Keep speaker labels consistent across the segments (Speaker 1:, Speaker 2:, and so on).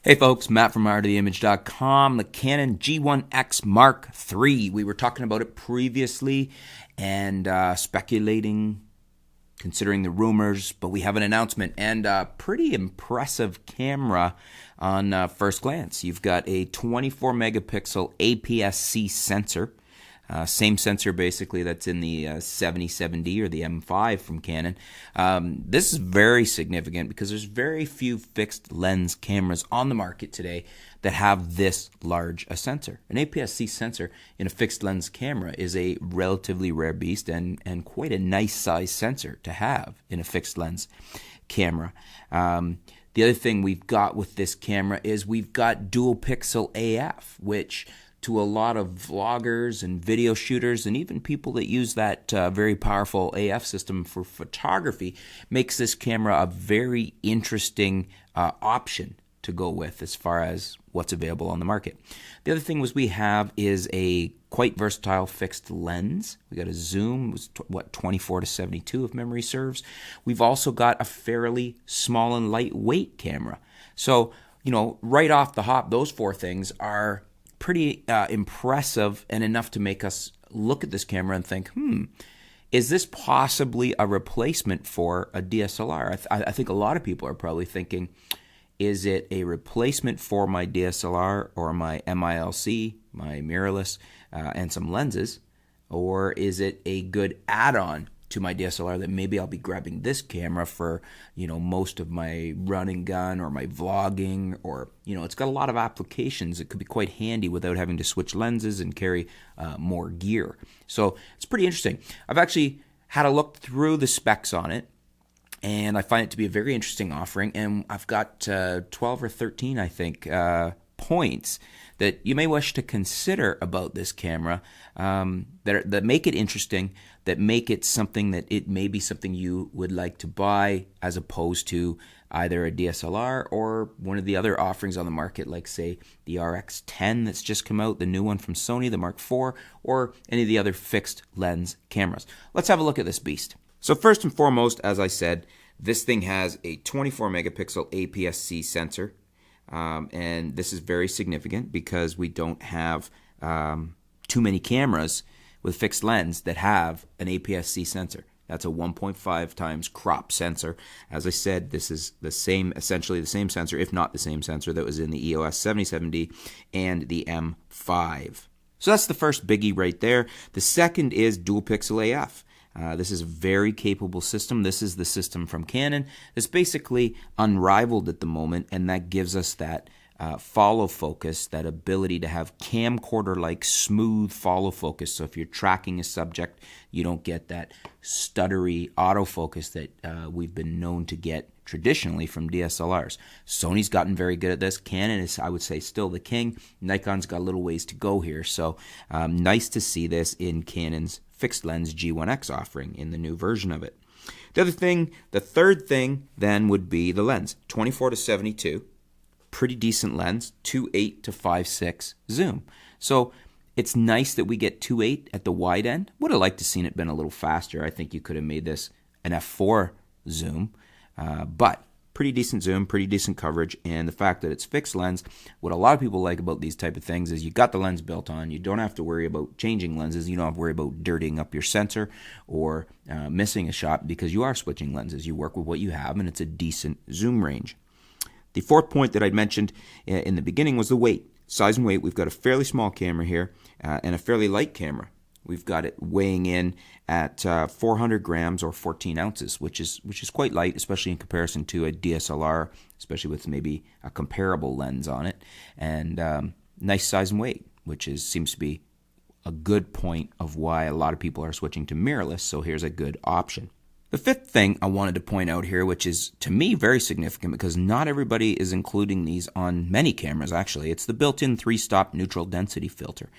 Speaker 1: Hey folks, Matt from artoftheimage.com, the Canon G1X Mark III. We were talking about it previously and speculating, considering the rumors, but we have an announcement and a pretty impressive camera on first glance. You've got a 24 megapixel Aps-C sensor. Same sensor basically that's in the 70-70 or the M5 from Canon. This is very significant because there's very few fixed lens cameras on the market today that have this large a sensor. An Aps-C sensor in a fixed lens camera is a relatively rare beast and quite a nice size sensor to have in a fixed lens camera. The other thing we've got with this camera is we've got dual pixel AF, which to a lot of vloggers and video shooters and even people that use that very powerful AF system for photography makes this camera a very interesting option to go with as far as what's available on the market. The other thing we have is a quite versatile fixed lens. We got a zoom, 24-72 if memory serves. We've also got a fairly small and lightweight camera. So, right off the hop, those four things are pretty impressive and enough to make us look at this camera and think, is this possibly a replacement for a DSLR? I think a lot of people are probably thinking, is it a replacement for my DSLR or my MILC, my mirrorless, and some lenses? Or is it a good add-on to my DSLR that maybe I'll be grabbing this camera for, most of my run and gun or my vlogging, or, it's got a lot of applications. It could be quite handy without having to switch lenses and carry more gear. So it's pretty interesting. I've actually had a look through the specs on it, and I find it to be a very interesting offering. And I've got 12 or 13, I think, points that you may wish to consider about this camera that make it interesting, that make it something that it may be something you would like to buy as opposed to either a DSLR or one of the other offerings on the market, like say the RX10 that's just come out, the new one from Sony, the Mark IV, or any of the other fixed lens cameras. Let's have a look at this beast. So first and foremost, as I said, this thing has a 24 megapixel Aps-C sensor. And this is very significant because we don't have too many cameras with fixed lens that have an Aps-C sensor. That's a 1.5 times crop sensor. As I said, this is essentially the same sensor, if not the same sensor that was in the EOS 70-70 and the M5. So that's the first biggie right there. The second is dual pixel AF. This is a very capable system. This is the system from Canon. It's basically unrivaled at the moment, and that gives us that follow focus, that ability to have camcorder-like smooth follow focus. So if you're tracking a subject, you don't get that stuttery autofocus that we've been known to get traditionally from DSLRs. Sony's gotten very good at this. Canon is, I would say, still the king. Nikon's got a little ways to go here. So nice to see this in Canon's fixed lens G1X offering in the new version of it. The third thing then would be the lens. 24-72, pretty decent lens, 2.8 to 5.6 zoom. So it's nice that we get 2.8 at the wide end. Would have liked to seen it been a little faster. I think you could have made this an f4 zoom, but pretty decent zoom, pretty decent coverage, and the fact that it's fixed lens, what a lot of people like about these type of things is you got the lens built on. You don't have to worry about changing lenses. You don't have to worry about dirtying up your sensor or missing a shot because you are switching lenses. You work with what you have, and it's a decent zoom range. The fourth point that I mentioned in the beginning was the weight. Size and weight, we've got a fairly small camera here and a fairly light camera. We've got it weighing in at 400 grams or 14 ounces, which is quite light, especially in comparison to a DSLR, especially with maybe a comparable lens on it. And nice size and weight, which seems to be a good point of why a lot of people are switching to mirrorless, so here's a good option. The fifth thing I wanted to point out here, which is to me very significant because not everybody is including these on many cameras actually, it's the built-in 3-stop neutral density filter.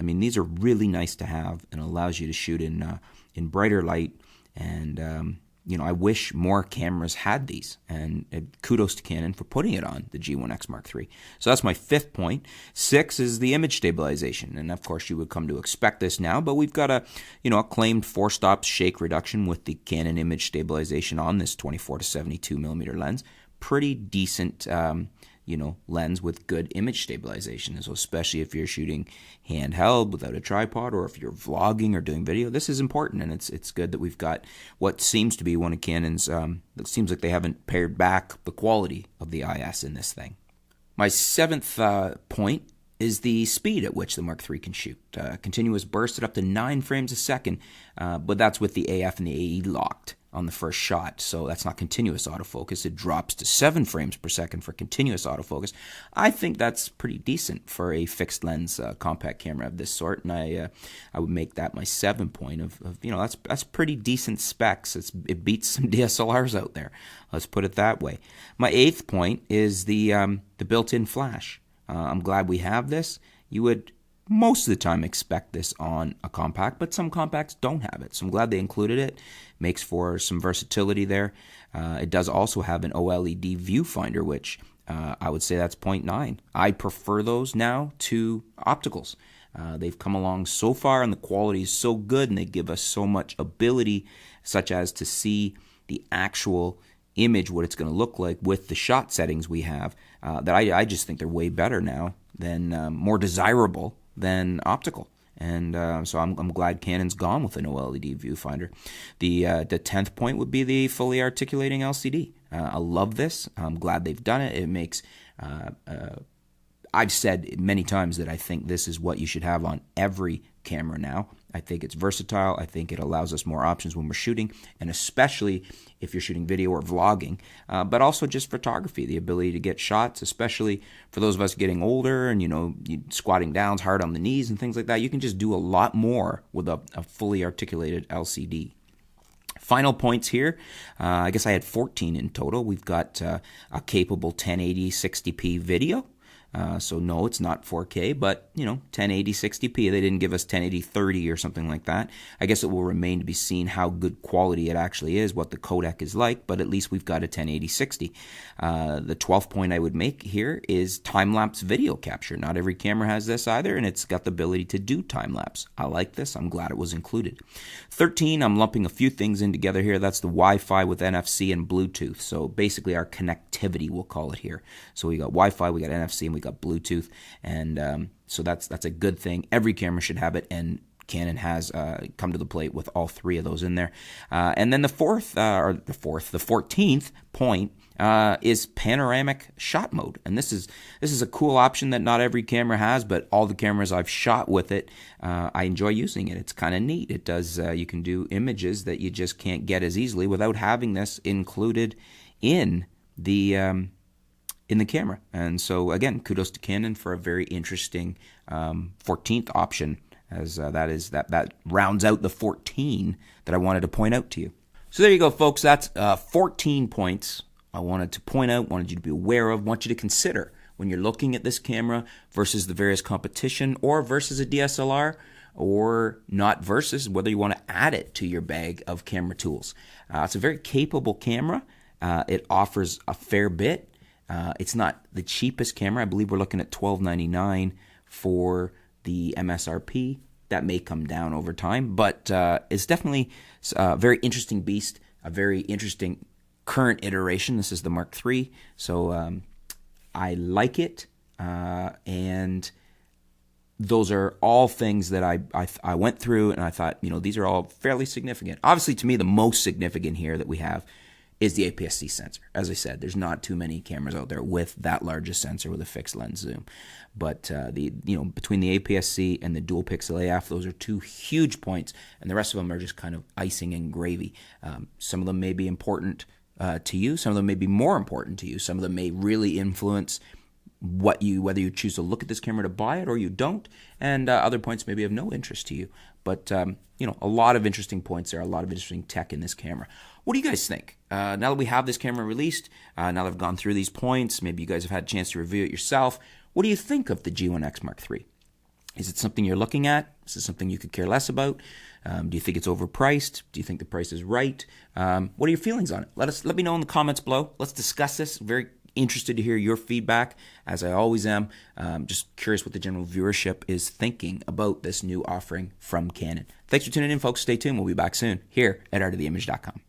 Speaker 1: These are really nice to have and allows you to shoot in brighter light, and I wish more cameras had these, and kudos to Canon for putting it on the G1X Mark III. So that's my fifth point. 6 is the image stabilization, and of course you would come to expect this now, but we've got a claimed 4-stop shake reduction with the Canon image stabilization on this 24-72 millimeter lens. Pretty decent lens with good image stabilization. And so especially if you're shooting handheld without a tripod, or if you're vlogging or doing video, this is important. And it's good that we've got what seems to be one of Canon's, it seems like they haven't pared back the quality of the IS in this thing. My seventh point is the speed at which the Mark III can shoot. Continuous bursted up to 9 frames a second, but that's with the AF and the AE locked on the first shot, so that's not continuous autofocus. It drops to 7 frames per second for continuous autofocus. I think that's pretty decent for a fixed lens compact camera of this sort, and I would make that my 7 point of that's pretty decent specs. It beats some DSLRs out there. Let's put it that way. My 8th point is the built-in flash. I'm glad we have this. You would most of the time expect this on a compact, but some compacts don't have it. So I'm glad they included it. Makes for some versatility there. It does also have an OLED viewfinder, which I would say that's 0.9. I prefer those now to opticals. They've come along so far and the quality is so good, and they give us so much ability, such as to see the actual image, what it's going to look like with the shot settings we have, that I just think they're way better now than more desirable than optical. And so I'm glad Canon's gone with an OLED viewfinder. The 10th point would be the fully articulating LCD. I love this. I'm glad they've done it. It makes I've said many times that I think this is what you should have on every camera now. I think it's versatile. I think it allows us more options when we're shooting, and especially if you're shooting video or vlogging, but also just photography, the ability to get shots, especially for those of us getting older and, squatting down hard on the knees and things like that. You can just do a lot more with a fully articulated LCD. Final points here. I guess I had 14 in total. We've got a capable 1080 60p video. So no, it's not 4K, but 1080 60p. They didn't give us 1080 30 or something like that. I guess it will remain to be seen how good quality it actually is, what the codec is like, but at least we've got a 1080 60. The 12th point I would make here is time-lapse video capture. Not every camera has this either, and it's got the ability to do time-lapse. I like this. I'm glad it was included. 13, I'm lumping a few things in together here. That's the Wi-Fi with NFC and Bluetooth. So basically our connectivity, we'll call it here. So we got Wi-Fi, we got NFC, and we got Bluetooth, and so that's a good thing. Every camera should have it, and Canon has come to the plate with all 3 of those in there. And then the 14th point is panoramic shot mode, and this is a cool option that not every camera has, but all the cameras I've shot with it, I enjoy using it. It's kind of neat. It does you can do images that you just can't get as easily without having this included in the camera. And so again, kudos to Canon for a very interesting 14th option, as that rounds out the 14 that I wanted to point out to you. So there you go, folks. That's 14 points I wanted to point out, wanted you to be aware of, want you to consider when you're looking at this camera versus the various competition, or versus a DSLR, or not versus, whether you want to add it to your bag of camera tools. It's a very capable camera. It offers a fair bit. It's not the cheapest camera. I believe we're looking at $12.99 for the MSRP. That may come down over time, but it's definitely a very interesting beast, a very interesting current iteration. This is the Mark III, so I like it, and those are all things that I went through, and I thought, these are all fairly significant. Obviously, to me, the most significant here that we have is the Aps-C sensor. As I said, there's not too many cameras out there with that large a sensor with a fixed lens zoom. But between the Aps-C and the dual pixel AF, those are 2 huge points, and the rest of them are just kind of icing and gravy. Some of them may be important to you. Some of them may be more important to you. Some of them may really influence whether you choose to look at this camera to buy it or you don't, and other points maybe of no interest to you. But a lot of interesting points there, a lot of interesting tech in this camera. What do you guys think? Now that we have this camera released, now that I've gone through these points, maybe you guys have had a chance to review it yourself. What do you think of the G1X Mark III? Is it something you're looking at? Is it something you could care less about? Do you think it's overpriced? Do you think the price is right? What are your feelings on it? Let me know in the comments below. Let's discuss this. Very interested to hear your feedback, as I always am. Just curious what the general viewership is thinking about this new offering from Canon. Thanks for tuning in, folks. Stay tuned. We'll be back soon here at artoftheimage.com.